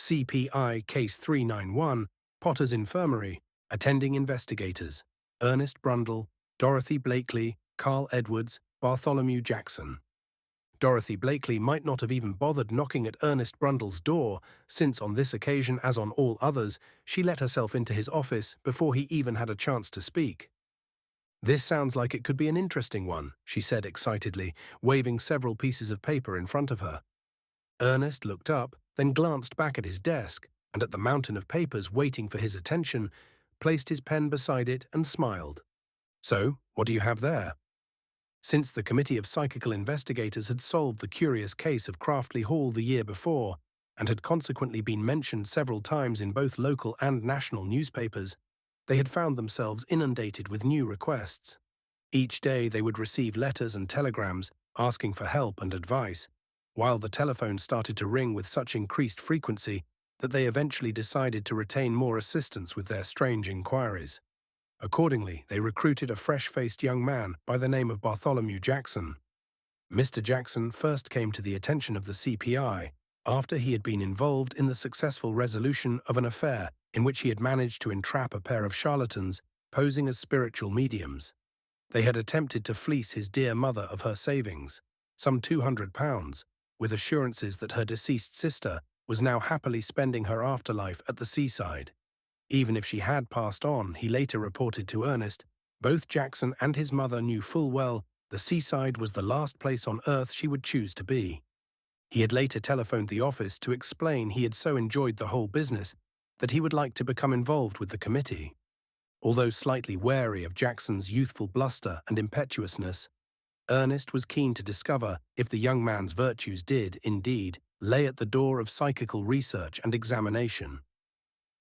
CPI Case 391, Potter's Infirmary, Attending Investigators, Ernest Brundle, Dorothy Blakely, Carl Edwards, Bartholomew Jackson. Dorothy Blakely might not have even bothered knocking at Ernest Brundle's door, since on this occasion, as on all others, she let herself into his office before he even had a chance to speak. "This sounds like it could be an interesting one," she said excitedly, waving several pieces of paper in front of her. Ernest looked up, then glanced back at his desk, and at the mountain of papers waiting for his attention, placed his pen beside it and smiled. "So, what do you have there?" Since the Committee of Psychical Investigators had solved the curious case of Craftley Hall the year before, and had consequently been mentioned several times in both local and national newspapers, they had found themselves inundated with new requests. Each day they would receive letters and telegrams asking for help and advice, while the telephone started to ring with such increased frequency that they eventually decided to retain more assistance with their strange inquiries. Accordingly, they recruited a fresh-faced young man by the name of Bartholomew Jackson. Mr. Jackson first came to the attention of the CPI after he had been involved in the successful resolution of an affair in which he had managed to entrap a pair of charlatans posing as spiritual mediums. They had attempted to fleece his dear mother of her savings, some £200, with assurances that her deceased sister was now happily spending her afterlife at the seaside. Even if she had passed on, he later reported to Ernest, both Jackson and his mother knew full well the seaside was the last place on earth she would choose to be. He had later telephoned the office to explain he had so enjoyed the whole business that he would like to become involved with the committee. Although slightly wary of Jackson's youthful bluster and impetuousness, Ernest was keen to discover if the young man's virtues did, indeed, lay at the door of psychical research and examination.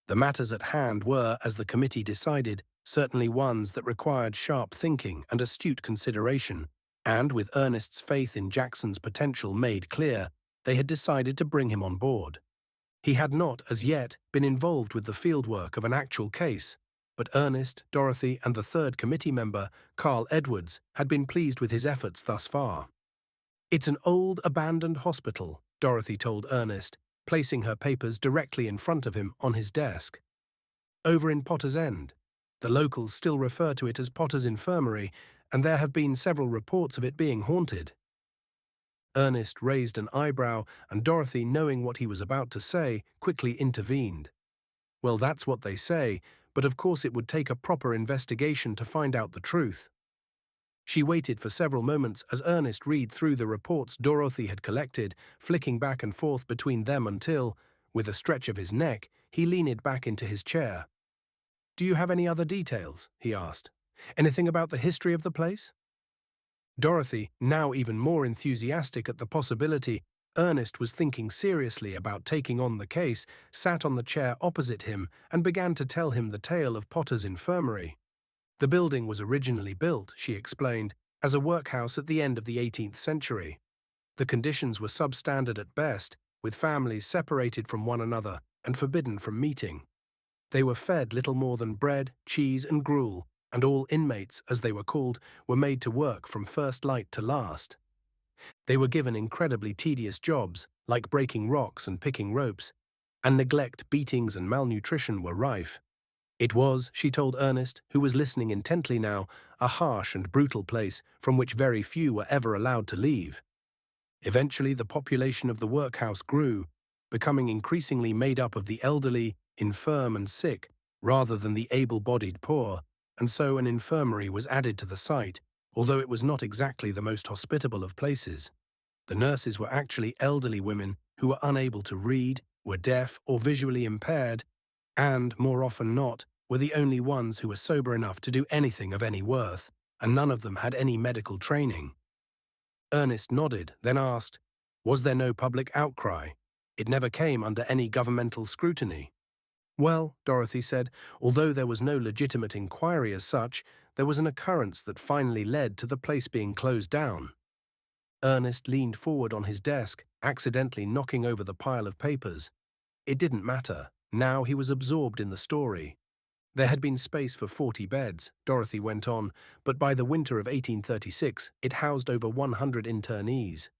The matters at hand were, as the committee decided, certainly ones that required sharp thinking and astute consideration, and with Ernest's faith in Jackson's potential made clear, they had decided to bring him on board. He had not, as yet, been involved with the fieldwork of an actual case, but Ernest, Dorothy, and the third committee member, Carl Edwards, had been pleased with his efforts thus far. "It's an old, abandoned hospital," Dorothy told Ernest, placing her papers directly in front of him on his desk. "Over in Potter's End. The locals still refer to it as Potter's Infirmary, and there have been several reports of it being haunted." Ernest raised an eyebrow, and Dorothy, knowing what he was about to say, quickly intervened. "Well, that's what they say, but of course it would take a proper investigation to find out the truth." She waited for several moments as Ernest read through the reports Dorothy had collected, flicking back and forth between them until, with a stretch of his neck, he leaned back into his chair. "Do you have any other details?" he asked. "Anything about the history of the place?" Dorothy, now even more enthusiastic at the possibility Ernest was thinking seriously about taking on the case, sat on the chair opposite him and began to tell him the tale of Potter's Infirmary. The building was originally built, she explained, as a workhouse at the end of the 18th century. The conditions were substandard at best, with families separated from one another and forbidden from meeting. They were fed little more than bread, cheese, and gruel, and all inmates, as they were called, were made to work from first light to last. They were given incredibly tedious jobs, like breaking rocks and picking ropes, and neglect, beatings, and malnutrition were rife. It was, she told Ernest, who was listening intently now, a harsh and brutal place from which very few were ever allowed to leave. Eventually, the population of the workhouse grew, becoming increasingly made up of the elderly, infirm, and sick, rather than the able-bodied poor, and so an infirmary was added to the site, although it was not exactly the most hospitable of places. The nurses were actually elderly women who were unable to read, were deaf or visually impaired, and, more often not, were the only ones who were sober enough to do anything of any worth, and none of them had any medical training. Ernest nodded, then asked, "Was there no public outcry? It never came under any governmental scrutiny." "Well," Dorothy said, "although there was no legitimate inquiry as such, there was an occurrence that finally led to the place being closed down." Ernest leaned forward on his desk, accidentally knocking over the pile of papers. It didn't matter. Now he was absorbed in the story. There had been space for 40 beds, Dorothy went on, but by the winter of 1836 it housed over 100 internees.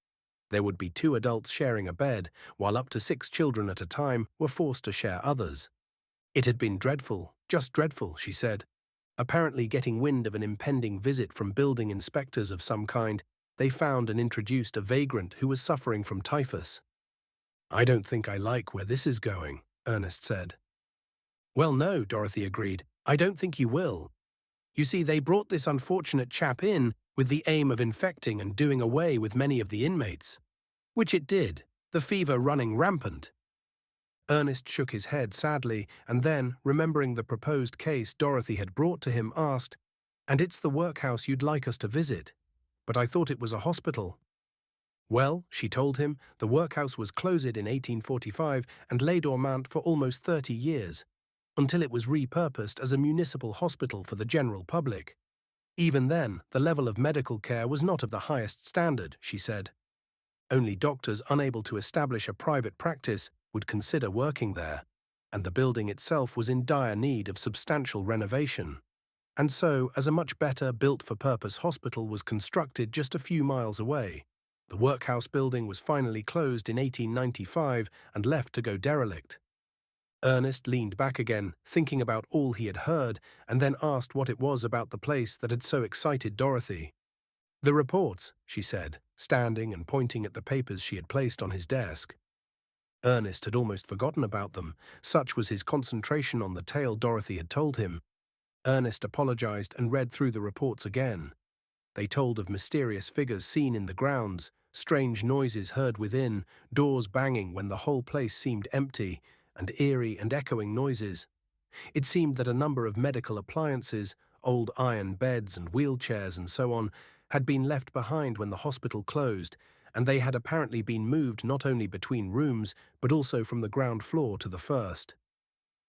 There would be 2 adults sharing a bed, while up to 6 children at a time were forced to share others. It had been dreadful, just dreadful, she said. Apparently getting wind of an impending visit from building inspectors of some kind, they found and introduced a vagrant who was suffering from typhus. "I don't think I like where this is going," Ernest said. "Well, no," Dorothy agreed. "I don't think you will. You see, they brought this unfortunate chap in with the aim of infecting and doing away with many of the inmates. Which it did, the fever running rampant." Ernest shook his head sadly, and then, remembering the proposed case Dorothy had brought to him, asked, "And it's the workhouse you'd like us to visit? But I thought it was a hospital." Well, she told him, the workhouse was closed in 1845 and lay dormant for almost 30 years, until it was repurposed as a municipal hospital for the general public. Even then, the level of medical care was not of the highest standard, she said. Only doctors unable to establish a private practice would consider working there, and the building itself was in dire need of substantial renovation. And so, as a much better built-for-purpose hospital was constructed just a few miles away, the workhouse building was finally closed in 1895 and left to go derelict. Ernest leaned back again, thinking about all he had heard, and then asked what it was about the place that had so excited Dorothy. "The reports," she said, standing and pointing at the papers she had placed on his desk. Ernest had almost forgotten about them, such was his concentration on the tale Dorothy had told him. Ernest apologized and read through the reports again. They told of mysterious figures seen in the grounds, strange noises heard within, doors banging when the whole place seemed empty, and eerie and echoing noises. It seemed that a number of medical appliances, old iron beds and wheelchairs and so on, had been left behind when the hospital closed, and they had apparently been moved not only between rooms, but also from the ground floor to the first.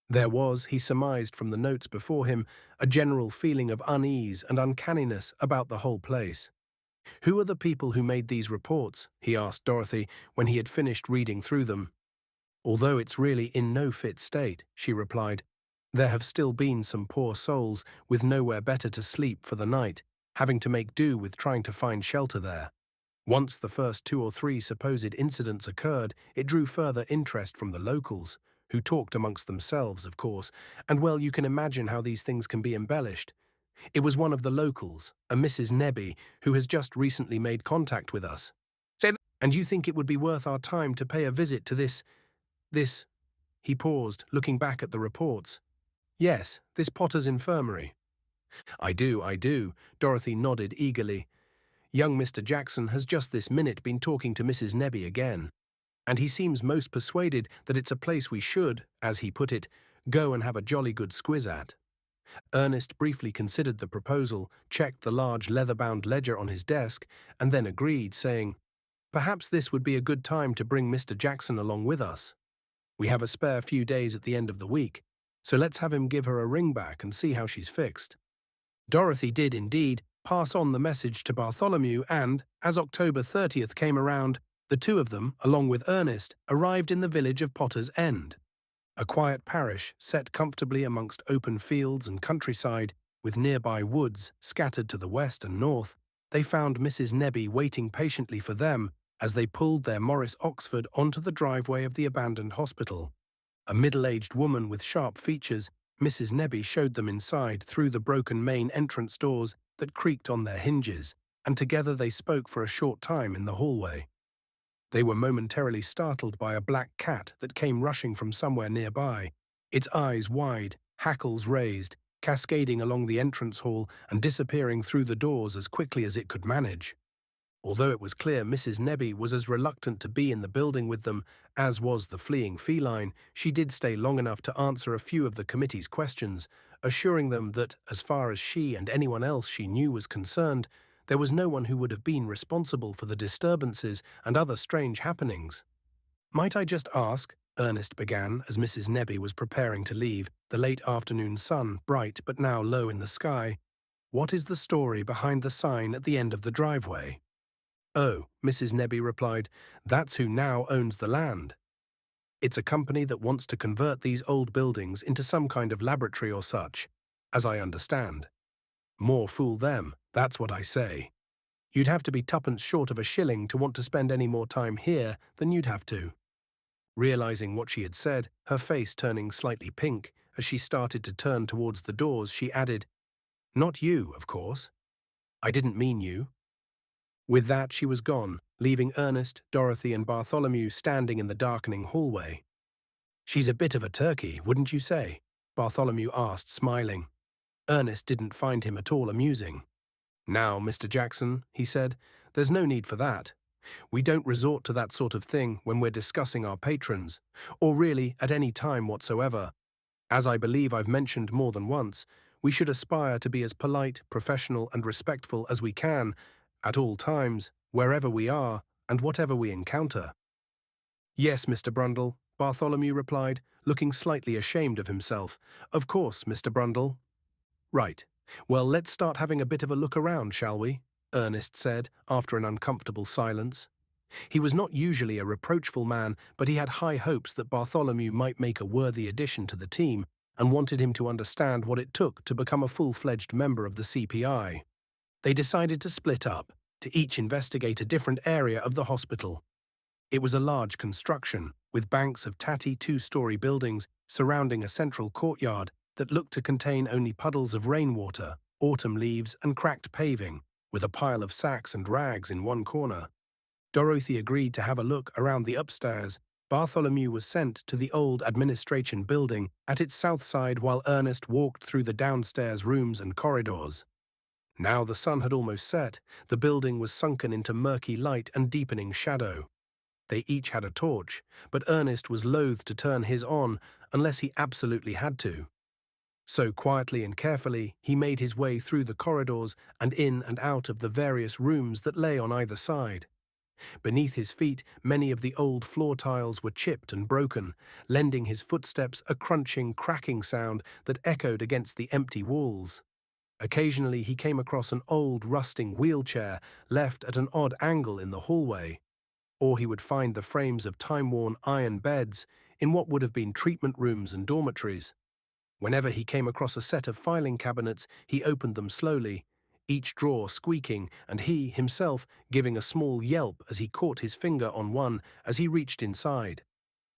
There was, he surmised from the notes before him, a general feeling of unease and uncanniness about the whole place. "Who are the people who made these reports?" he asked Dorothy when he had finished reading through them. "Although it's really in no fit state," she replied. "There have still been some poor souls with nowhere better to sleep for the night, having to make do with trying to find shelter there. Once the first 2 or 3 supposed incidents occurred, it drew further interest from the locals, who talked amongst themselves, of course, and well, you can imagine how these things can be embellished. It was one of the locals, a Mrs. Nebby, who has just recently made contact with us. And you think it would be worth our time to pay a visit to this... He paused, looking back at the reports. "Yes, this Potter's Infirmary." I do," Dorothy nodded eagerly. "Young Mr. Jackson has just this minute been talking to Mrs. Nebby again, and he seems most persuaded that it's a place we should, as he put it, go and have a jolly good squiz at." Ernest briefly considered the proposal, checked the large leather-bound ledger on his desk, and then agreed, saying, "Perhaps this would be a good time to bring Mr. Jackson along with us. We have a spare few days at the end of the week, so let's have him give her a ring back and see how she's fixed." Dorothy did indeed pass on the message to Bartholomew, and, as October 30th came around, the 2 of them, along with Ernest, arrived in the village of Potter's End, a quiet parish set comfortably amongst open fields and countryside, with nearby woods scattered to the west and north. They found Mrs. Nebby waiting patiently for them as they pulled their Morris Oxford onto the driveway of the abandoned hospital. A middle-aged woman with sharp features, Mrs. Nebby showed them inside through the broken main entrance doors that creaked on their hinges, and together they spoke for a short time in the hallway. They were momentarily startled by a black cat that came rushing from somewhere nearby, its eyes wide, hackles raised, cascading along the entrance hall and disappearing through the doors as quickly as it could manage. Although it was clear Mrs. Nebby was as reluctant to be in the building with them as was the fleeing feline, she did stay long enough to answer a few of the committee's questions, assuring them that, as far as she and anyone else she knew was concerned, there was no one who would have been responsible for the disturbances and other strange happenings. "Might I just ask," Ernest began as Mrs. Nebby was preparing to leave, the late afternoon sun bright but now low in the sky, "what is the story behind the sign at the end of the driveway?" "Oh," Mrs. Nebby replied, "that's who now owns the land. It's a company that wants to convert these old buildings into some kind of laboratory or such, as I understand. More fool them, that's what I say. You'd have to be tuppence short of a shilling to want to spend any more time here than you'd have to." Realizing what she had said, her face turning slightly pink, as she started to turn towards the doors, she added, "Not you, of course. I didn't mean you." With that, she was gone, leaving Ernest, Dorothy, and Bartholomew standing in the darkening hallway. "She's a bit of a turkey, wouldn't you say?" Bartholomew asked, smiling. Ernest didn't find him at all amusing. "Now, Mr. Jackson," he said, "there's no need for that. We don't resort to that sort of thing when we're discussing our patrons, or really at any time whatsoever. As I believe I've mentioned more than once, we should aspire to be as polite, professional, and respectful as we can, at all times, wherever we are, and whatever we encounter." "Yes, Mr. Brundle," Bartholomew replied, looking slightly ashamed of himself. "Of course, Mr. Brundle." "Right. Well, let's start having a bit of a look around, shall we?" Ernest said, after an uncomfortable silence. He was not usually a reproachful man, but he had high hopes that Bartholomew might make a worthy addition to the team, and wanted him to understand what it took to become a full-fledged member of the CPI. They decided to split up, to each investigate a different area of the hospital. It was a large construction, with banks of tatty two-story buildings surrounding a central courtyard that looked to contain only puddles of rainwater, autumn leaves, and cracked paving, with a pile of sacks and rags in one corner. Dorothy agreed to have a look around the upstairs. Bartholomew was sent to the old administration building at its south side while Ernest walked through the downstairs rooms and corridors. Now the sun had almost set, the building was sunken into murky light and deepening shadow. They each had a torch, but Ernest was loath to turn his on unless he absolutely had to. So quietly and carefully, he made his way through the corridors and in and out of the various rooms that lay on either side. Beneath his feet, many of the old floor tiles were chipped and broken, lending his footsteps a crunching, cracking sound that echoed against the empty walls. Occasionally he came across an old, rusting wheelchair left at an odd angle in the hallway, or he would find the frames of time-worn iron beds in what would have been treatment rooms and dormitories. Whenever he came across a set of filing cabinets, he opened them slowly, each drawer squeaking, and he, himself, giving a small yelp as he caught his finger on one as he reached inside.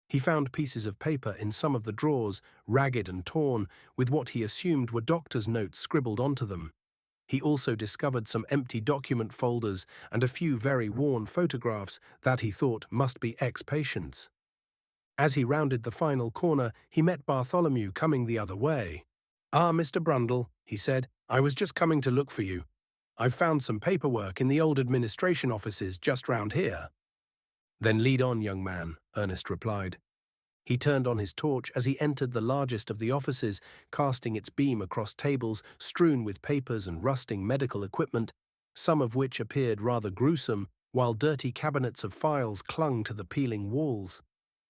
He found pieces of paper in some of the drawers, ragged and torn, with what he assumed were doctor's notes scribbled onto them. He also discovered some empty document folders and a few very worn photographs that he thought must be ex-patients. As he rounded the final corner, he met Bartholomew coming the other way. "Ah, Mr. Brundle," he said, "I was just coming to look for you. I've found some paperwork in the old administration offices just round here." "Then lead on, young man," Ernest replied. He turned on his torch as he entered the largest of the offices, casting its beam across tables strewn with papers and rusting medical equipment, some of which appeared rather gruesome, while dirty cabinets of files clung to the peeling walls.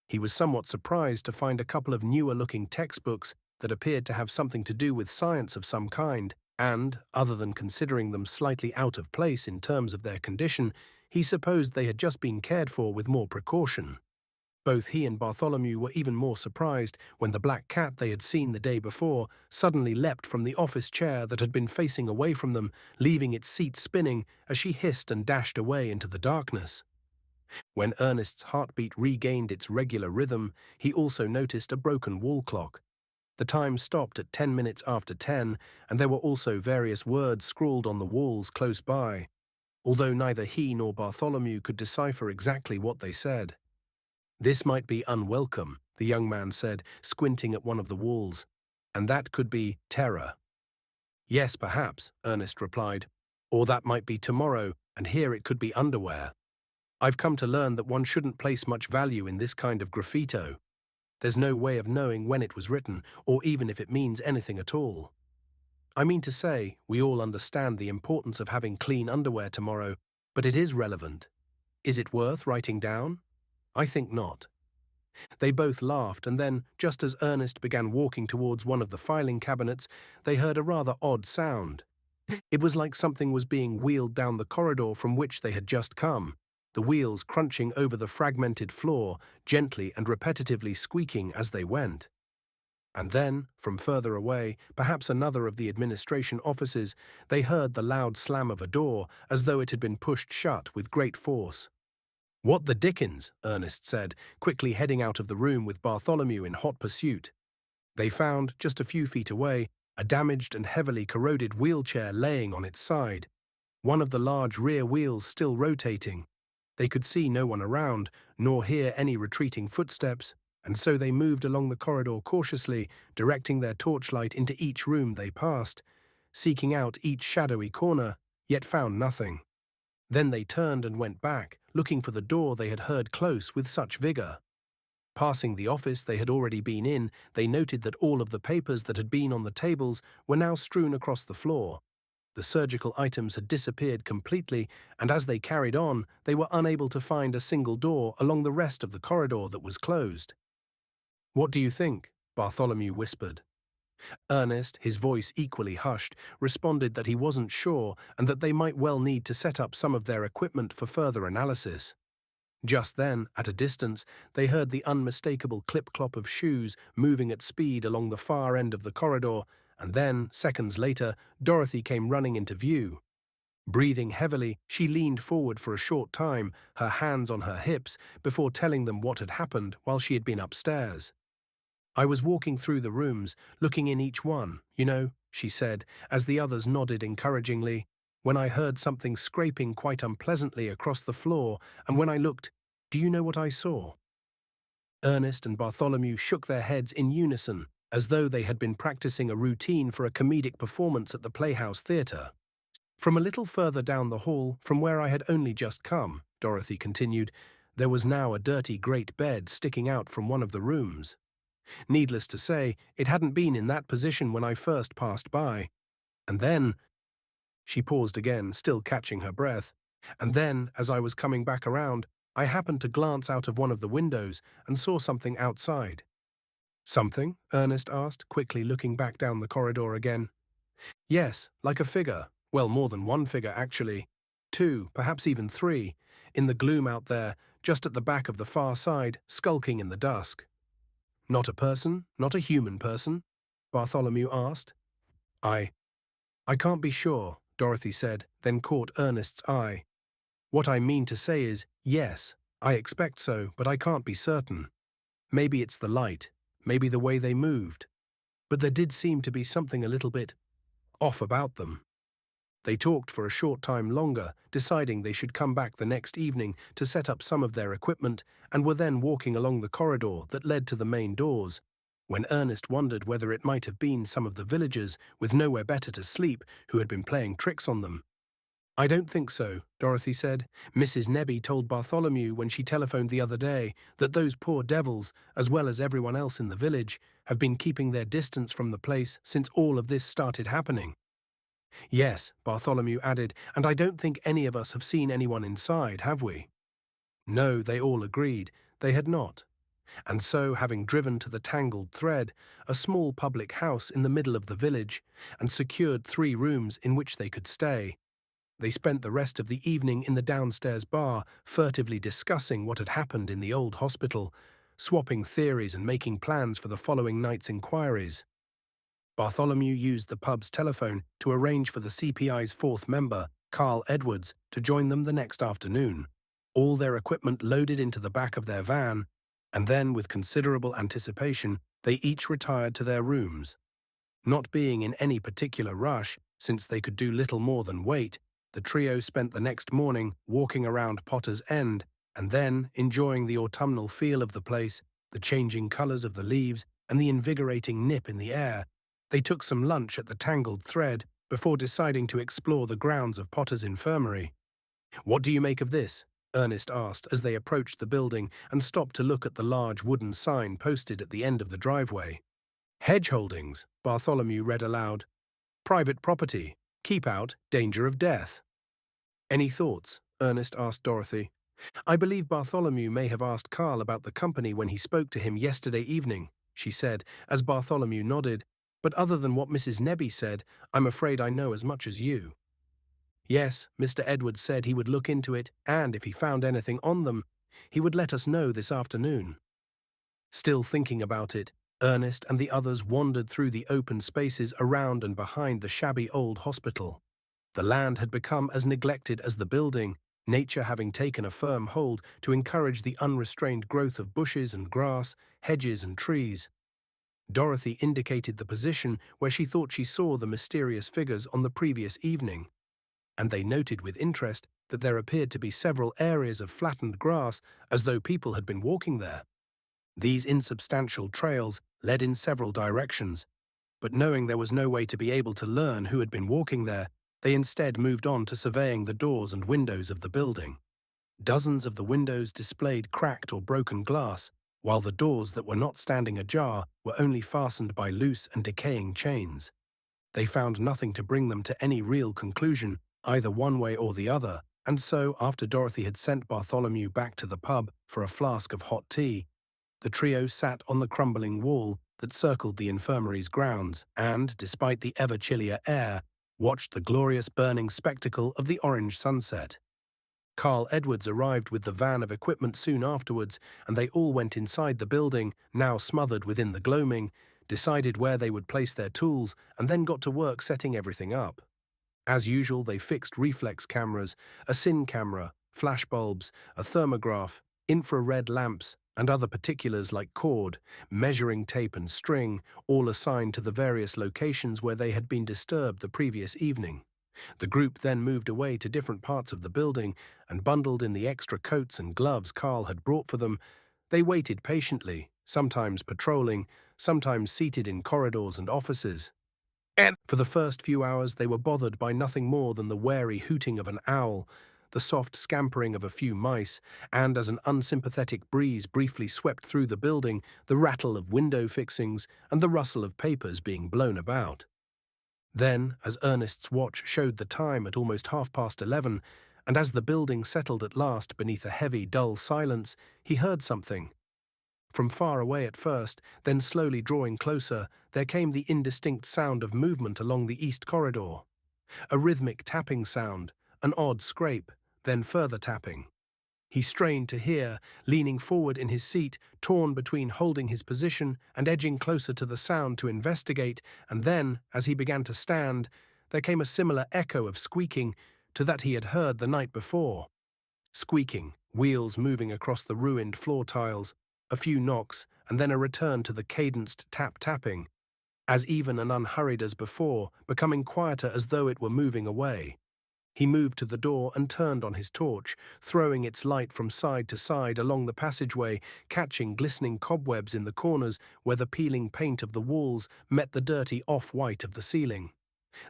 He was somewhat surprised to find a couple of newer-looking textbooks that appeared to have something to do with science of some kind, and, other than considering them slightly out of place in terms of their condition, he supposed they had just been cared for with more precaution. Both he and Bartholomew were even more surprised when the black cat they had seen the day before suddenly leapt from the office chair that had been facing away from them, leaving its seat spinning as she hissed and dashed away into the darkness. When Ernest's heartbeat regained its regular rhythm, he also noticed a broken wall clock. The time stopped at 10 minutes after 10, and there were also various words scrawled on the walls close by, although neither he nor Bartholomew could decipher exactly what they said. "This might be unwelcome," the young man said, squinting at one of the walls, "and that could be terror." "Yes, perhaps," Ernest replied, "or that might be tomorrow, and here it could be underwear. I've come to learn that one shouldn't place much value in this kind of graffito. There's no way of knowing when it was written, or even if it means anything at all. I mean to say, we all understand the importance of having clean underwear tomorrow, but it is relevant. Is it worth writing down? I think not." They both laughed, and then, just as Ernest began walking towards one of the filing cabinets, they heard a rather odd sound. It was like something was being wheeled down the corridor from which they had just come, the wheels crunching over the fragmented floor, gently and repetitively squeaking as they went. And then, from further away, perhaps another of the administration offices, they heard the loud slam of a door as though it had been pushed shut with great force. "What the dickens?" Ernest said, quickly heading out of the room with Bartholomew in hot pursuit. They found, just a few feet away, a damaged and heavily corroded wheelchair laying on its side, one of the large rear wheels still rotating. They could see no one around, nor hear any retreating footsteps, and so they moved along the corridor cautiously, directing their torchlight into each room they passed, seeking out each shadowy corner, yet found nothing. Then they turned and went back, looking for the door they had heard close with such vigor. Passing the office they had already been in, they noted that all of the papers that had been on the tables were now strewn across the floor. The surgical items had disappeared completely, and as they carried on, they were unable to find a single door along the rest of the corridor that was closed. "What do you think?" Bartholomew whispered. Ernest, his voice equally hushed, responded that he wasn't sure and that they might well need to set up some of their equipment for further analysis. Just then, at a distance, they heard the unmistakable clip-clop of shoes moving at speed along the far end of the corridor, and then, seconds later, Dorothy came running into view. Breathing heavily, she leaned forward for a short time, her hands on her hips, before telling them what had happened while she had been upstairs. "I was walking through the rooms, looking in each one, she said, as the others nodded encouragingly, when I heard something scraping quite unpleasantly across the floor, and when I looked, do you know what I saw?" Ernest and Bartholomew shook their heads in unison, as though they had been practicing a routine for a comedic performance at the Playhouse Theatre. "From a little further down the hall, from where I had only just come," Dorothy continued, "there was now a dirty great bed sticking out from one of the rooms. Needless to say, it hadn't been in that position when I first passed by. And then—" She paused again, still catching her breath. "And then, as I was coming back around, I happened to glance out of one of the windows and saw something outside." "Something?" Ernest asked, quickly looking back down the corridor again. "Yes, like a figure. Well, more than one figure, actually. Two, perhaps even three, in the gloom out there, just at the back of the far side, skulking in the dusk." "Not a person? Not a human person?" Bartholomew asked. I can't be sure," Dorothy said, then caught Ernest's eye. "What I mean to say is, yes, I expect so, but I can't be certain. Maybe it's the light, maybe the way they moved. But there did seem to be something a little bit off about them." They talked for a short time longer, deciding they should come back the next evening to set up some of their equipment, and were then walking along the corridor that led to the main doors, when Ernest wondered whether it might have been some of the villagers, with nowhere better to sleep, who had been playing tricks on them. "I don't think so," Dorothy said. "Mrs. Nebby told Bartholomew when she telephoned the other day that those poor devils, as well as everyone else in the village, have been keeping their distance from the place since all of this started happening." "Yes," Bartholomew added, "and I don't think any of us have seen anyone inside, have we?" No, they all agreed, they had not. And so, having driven to the Tangled Thread, a small public house in the middle of the village, and secured 3 rooms in which they could stay, they spent the rest of the evening in the downstairs bar, furtively discussing what had happened in the old hospital, swapping theories and making plans for the following night's inquiries. Bartholomew used the pub's telephone to arrange for the CPI's 4th member, Carl Edwards, to join them the next afternoon. All their equipment loaded into the back of their van, and then, with considerable anticipation, they each retired to their rooms. Not being in any particular rush, since they could do little more than wait, the trio spent the next morning walking around Potter's End, and then, enjoying the autumnal feel of the place, the changing colours of the leaves, and the invigorating nip in the air, they took some lunch at the Tangled Thread before deciding to explore the grounds of Potter's Infirmary. "What do you make of this?" Ernest asked as they approached the building and stopped to look at the large wooden sign posted at the end of the driveway. "Hedge holdings," Bartholomew read aloud. "Private property. Keep out. Danger of death." "Any thoughts?" Ernest asked Dorothy. "I believe Bartholomew may have asked Carl about the company when he spoke to him yesterday evening," she said, as Bartholomew nodded. "But other than what Mrs. Nebby said, I'm afraid I know as much as you." "Yes, Mr. Edwards said he would look into it, and if he found anything on them, he would let us know this afternoon." Still thinking about it, Ernest and the others wandered through the open spaces around and behind the shabby old hospital. The land had become as neglected as the building, nature having taken a firm hold to encourage the unrestrained growth of bushes and grass, hedges and trees. Dorothy indicated the position where she thought she saw the mysterious figures on the previous evening, and they noted with interest that there appeared to be several areas of flattened grass as though people had been walking there. These insubstantial trails led in several directions, but knowing there was no way to be able to learn who had been walking there, they instead moved on to surveying the doors and windows of the building. Dozens of the windows displayed cracked or broken glass, while the doors that were not standing ajar were only fastened by loose and decaying chains. They found nothing to bring them to any real conclusion, either one way or the other, and so, after Dorothy had sent Bartholomew back to the pub for a flask of hot tea, the trio sat on the crumbling wall that circled the infirmary's grounds and, despite the ever-chillier air, watched the glorious burning spectacle of the orange sunset. Carl Edwards arrived with the van of equipment soon afterwards, and they all went inside the building, now smothered within the gloaming, decided where they would place their tools, and then got to work setting everything up. As usual, they fixed reflex cameras, a cine camera, flash bulbs, a thermograph, infrared lamps, and other particulars like cord, measuring tape and string, all assigned to the various locations where they had been disturbed the previous evening. The group then moved away to different parts of the building, and bundled in the extra coats and gloves Carl had brought for them, they waited patiently, sometimes patrolling, sometimes seated in corridors and offices. And for the first few hours they were bothered by nothing more than the wary hooting of an owl, the soft scampering of a few mice, and as an unsympathetic breeze briefly swept through the building, the rattle of window fixings and the rustle of papers being blown about. Then, as Ernest's watch showed the time at almost 11:30, and as the building settled at last beneath a heavy, dull silence, he heard something. From far away at first, then slowly drawing closer, there came the indistinct sound of movement along the east corridor. A rhythmic tapping sound, an odd scrape, then further tapping. He strained to hear, leaning forward in his seat, torn between holding his position and edging closer to the sound to investigate, and then, as he began to stand, there came a similar echo of squeaking to that he had heard the night before. Squeaking, wheels moving across the ruined floor tiles, a few knocks, and then a return to the cadenced tap-tapping, as even and unhurried as before, becoming quieter as though it were moving away. He moved to the door and turned on his torch, throwing its light from side to side along the passageway, catching glistening cobwebs in the corners where the peeling paint of the walls met the dirty off-white of the ceiling.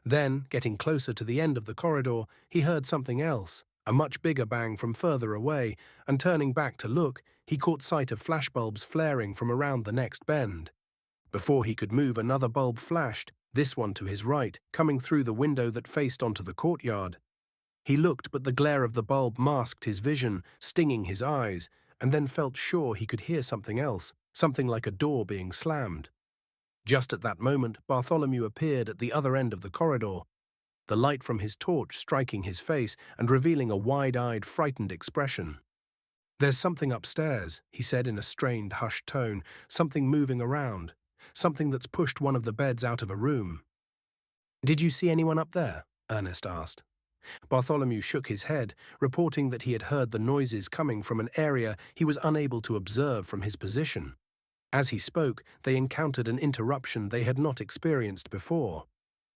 Then, getting closer to the end of the corridor, he heard something else, a much bigger bang from further away, and turning back to look, he caught sight of flashbulbs flaring from around the next bend. Before he could move, another bulb flashed, this one to his right, coming through the window that faced onto the courtyard. He looked, but the glare of the bulb masked his vision, stinging his eyes, and then felt sure he could hear something else, something like a door being slammed. Just at that moment, Bartholomew appeared at the other end of the corridor, the light from his torch striking his face and revealing a wide-eyed, frightened expression. "There's something upstairs," he said in a strained, hushed tone, "something moving around, something that's pushed one of the beds out of a room." "Did you see anyone up there?" Ernest asked. Bartholomew shook his head, reporting that he had heard the noises coming from an area he was unable to observe from his position. As he spoke, they encountered an interruption they had not experienced before.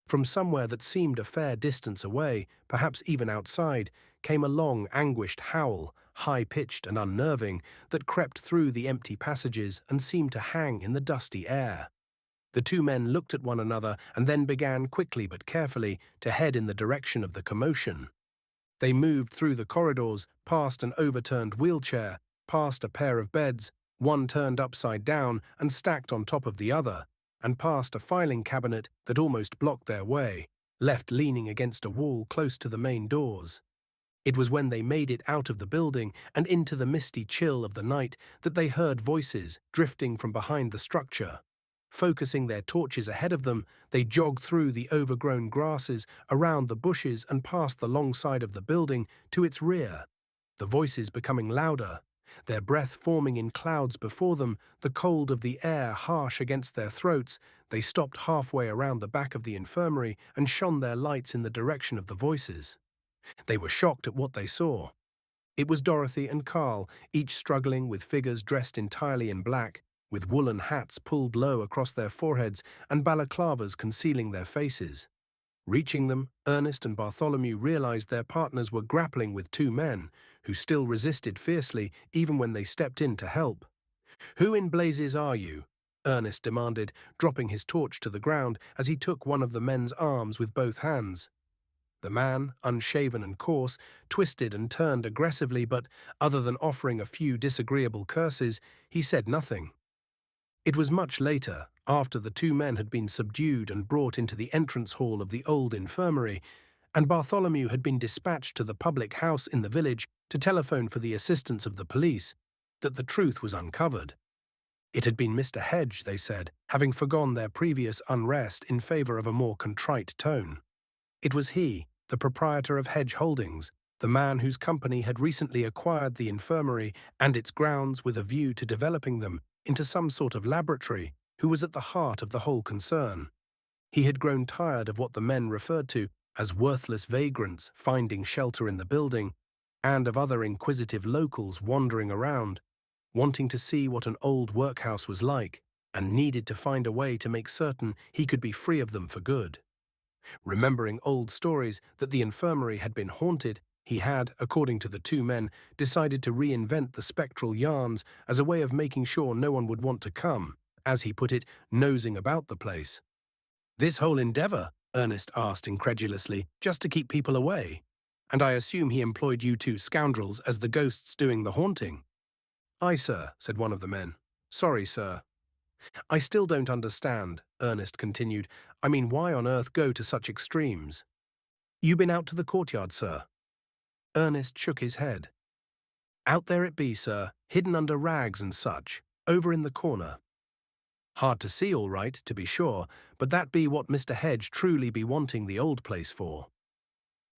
From somewhere that seemed a fair distance away, perhaps even outside, came a long, anguished howl, high-pitched and unnerving, that crept through the empty passages and seemed to hang in the dusty air. The two men looked at one another and then began, quickly but carefully, to head in the direction of the commotion. They moved through the corridors, past an overturned wheelchair, past a pair of beds, one turned upside down and stacked on top of the other, and past a filing cabinet that almost blocked their way, left leaning against a wall close to the main doors. It was when they made it out of the building and into the misty chill of the night that they heard voices drifting from behind the structure. Focusing their torches ahead of them, they jogged through the overgrown grasses, around the bushes and past the long side of the building to its rear, the voices becoming louder. Their breath forming in clouds before them, the cold of the air harsh against their throats, they stopped halfway around the back of the infirmary and shone their lights in the direction of the voices. They were shocked at what they saw. It was Dorothy and Carl, each struggling with figures dressed entirely in black, with woolen hats pulled low across their foreheads and balaclavas concealing their faces. Reaching them, Ernest and Bartholomew realized their partners were grappling with two men, who still resisted fiercely even when they stepped in to help. "Who in blazes are you?" Ernest demanded, dropping his torch to the ground as he took one of the men's arms with both hands. The man, unshaven and coarse, twisted and turned aggressively, but other than offering a few disagreeable curses, he said nothing. It was much later, after the two men had been subdued and brought into the entrance hall of the old infirmary, and Bartholomew had been dispatched to the public house in the village to telephone for the assistance of the police, that the truth was uncovered. It had been Mr. Hedge, they said, having forgone their previous unrest in favor of a more contrite tone. It was he, the proprietor of Hedge Holdings, the man whose company had recently acquired the infirmary and its grounds with a view to developing them into some sort of laboratory, who was at the heart of the whole concern. He had grown tired of what the men referred to as worthless vagrants finding shelter in the building, and of other inquisitive locals wandering around, wanting to see what an old workhouse was like, and needed to find a way to make certain he could be free of them for good. Remembering old stories that the infirmary had been haunted, he had, according to the two men, decided to reinvent the spectral yarns as a way of making sure no one would want to come, as he put it, nosing about the place. "This whole endeavor," Ernest asked incredulously, "just to keep people away? And I assume he employed you two scoundrels as the ghosts doing the haunting?" "Aye, sir," said one of the men. "Sorry, sir." "I still don't understand," Ernest continued. "I mean, why on earth go to such extremes?" "You been out to the courtyard, sir?" Ernest shook his head. "Out there it be, sir, hidden under rags and such, over in the corner. Hard to see, all right, to be sure, but that be what Mr. Hedge truly be wanting the old place for."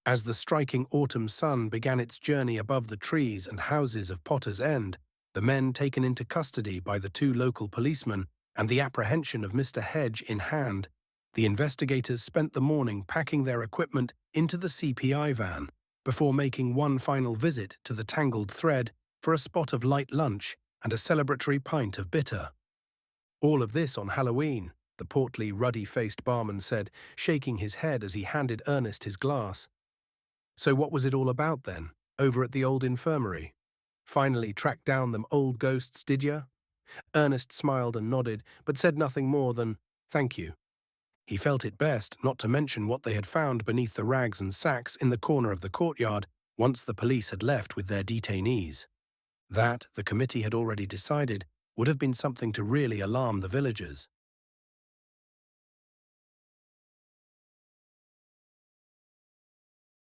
As the striking autumn sun began its journey above the trees and houses of Potter's End, the men taken into custody by the two local policemen and the apprehension of Mr. Hedge in hand, the investigators spent the morning packing their equipment into the CPI van before making one final visit to the Tangled Thread for a spot of light lunch and a celebratory pint of bitter. "All of this on Halloween," the portly, ruddy-faced barman said, shaking his head as he handed Ernest his glass. "So what was it all about then, over at the old infirmary? Finally tracked down them old ghosts, did ya?" Ernest smiled and nodded, but said nothing more than, "Thank you." He felt it best not to mention what they had found beneath the rags and sacks in the corner of the courtyard once the police had left with their detainees. That, the committee had already decided, would have been something to really alarm the villagers.